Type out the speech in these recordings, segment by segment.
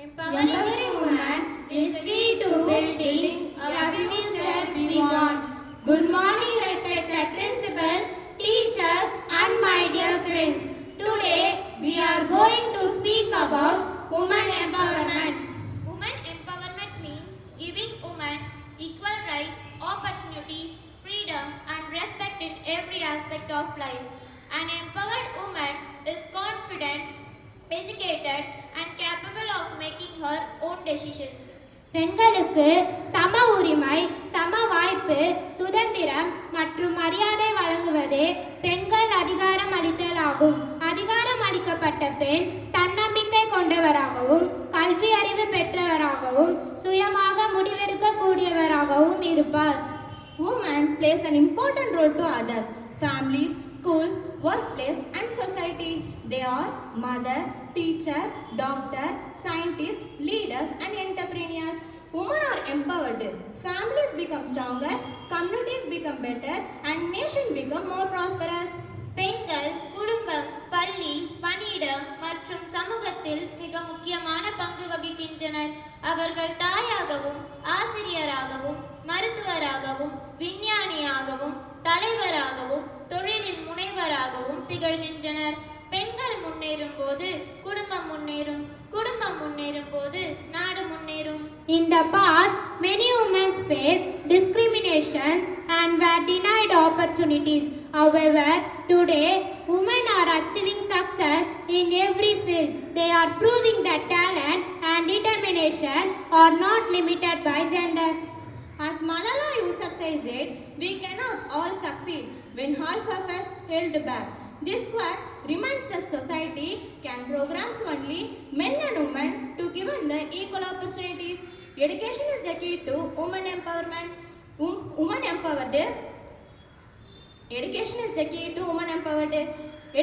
Empowering women is key to building a future we want. Good morning, respected principal, teachers, and my dear friends. Today we are going to speak about women empowerment. Women empowerment means giving women equal rights, opportunities, freedom, and respect in every aspect of life. An empowered woman is confident, educated, and capable of making her own decisions. பெண்களுக்கு சம உரிமை, சம வாய்ப்பு, சுதந்திரம் மற்றும் மரியாதை வழங்குவதே பெண்கள் அதிகாரம் அளித்தல் ஆகும். அதிகாரம் அளிக்கப்பட்ட பெண் தன்னம்பிக்கை கொண்டவராகவும், கல்வி அறிவு பெற்றவராகவும், சுயமாக முடிவெடுக்க கூடியவராகவும் இருப்பார். Women plays an important role to others, families, schools, workplace and society. They are mother, teacher, doctor, scientist, leaders and entrepreneurs. Women are empowered. Families become stronger, communities become better and nation become more prosperous. பெண்கள் குடும்பம், பள்ளி, பணியிடம் மற்றும் சமூகத்தில் மிக முக்கியமான பங்கு வகிக்கின்றனர். அவர்கள் தாயாகவும், ஆசிரியராகவும், மருத்துவராகவும், விஞ்ஞானியாகவும், தலைவராகவும், தொழிலில் முனைவராகவும் திகழ்கின்றனர். பெண்கள் முன்னேறும் போது குடும்பம் முன்னேறும், குடும்பம் முன்னேறும் போது நாடு முன்னேறும். In the past, many women faced discriminations and were denied opportunities. However, today, women are achieving success in every field. They are proving that talent and determination are not limited by gender. As Malala Yousaf says it, we cannot all succeed when half of us held back. This quote reminds the society can programs only men and women to given the equal opportunities. Education is the key to women empowerment. Women empowered. Education is the key to women empowered.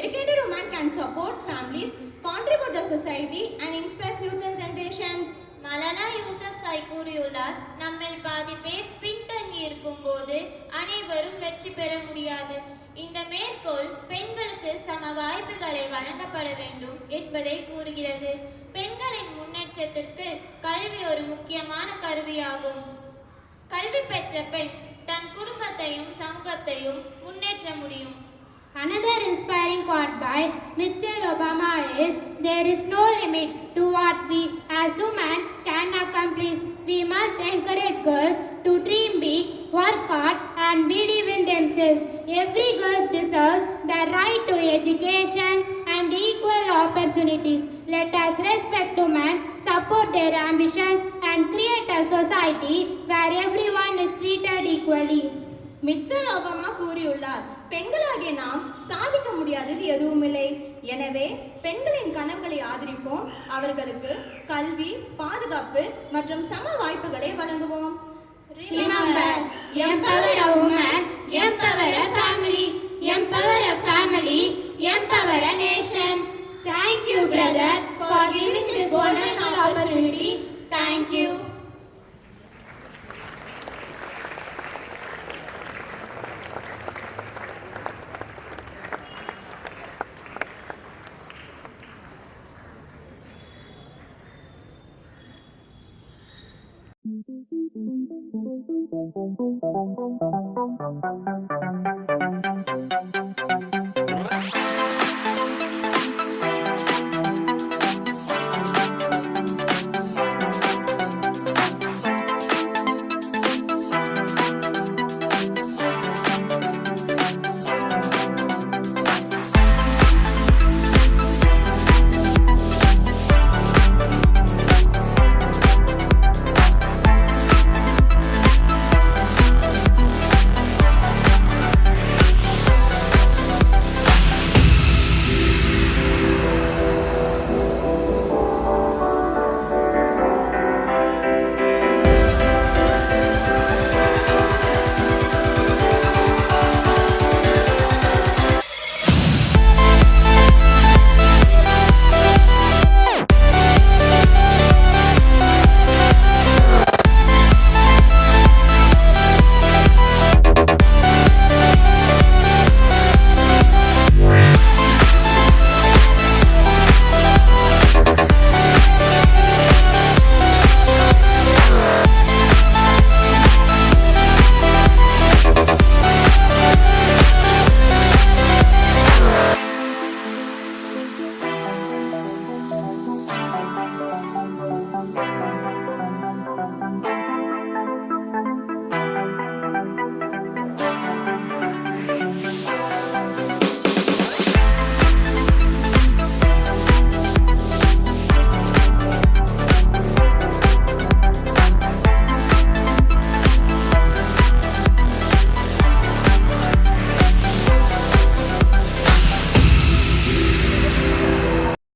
Educated women can support families, contribute to society and inspire future generations. Malala Yousafzai கூறியுள்ளார், நம்மில் பாதி பேர் பின்தங்கி இருக்கும் போது அனைவரும் வெற்றி பெற முடியாது. இந்த மேற்கோள் பெண்களுக்கு சம வாய்ப்புகளை வழங்கப்பட வேண்டும் என்பதை கூறுகிறது. பெண்களின் முன்னேற்றத்திற்கு கல்வி ஒரு முக்கியமான கருவியாகும். கல்வி பெற்ற பெண் தன் குடும்பத்தையும் சமூகத்தையும் முன்னேற்ற முடியும். Another inspiring quote by Michelle Obama is, "There is no limit to what we as women can accomplish. We must encourage girls to dream big, work hard and believe in themselves. Every girl deserves the right to education and equal opportunities. Let us respect women, support their ambitions and create a society where everyone is treated equally." Mitchell Obama கூறியுள்ளார், பெண்களாகிய நாம் சாதிக்க முடியாதது எதுவும் இல்லை. எனவே பெண்களின் கனவுகளை ஆதரிப்போம், அவர்களுக்கு கல்வி, பாதுகாப்பு மற்றும் சம வாய்ப்புகளை வழங்குவோம். Remember, empower a woman, empower a family, empower a family, empower a nation. Thank you, brother, for giving this golden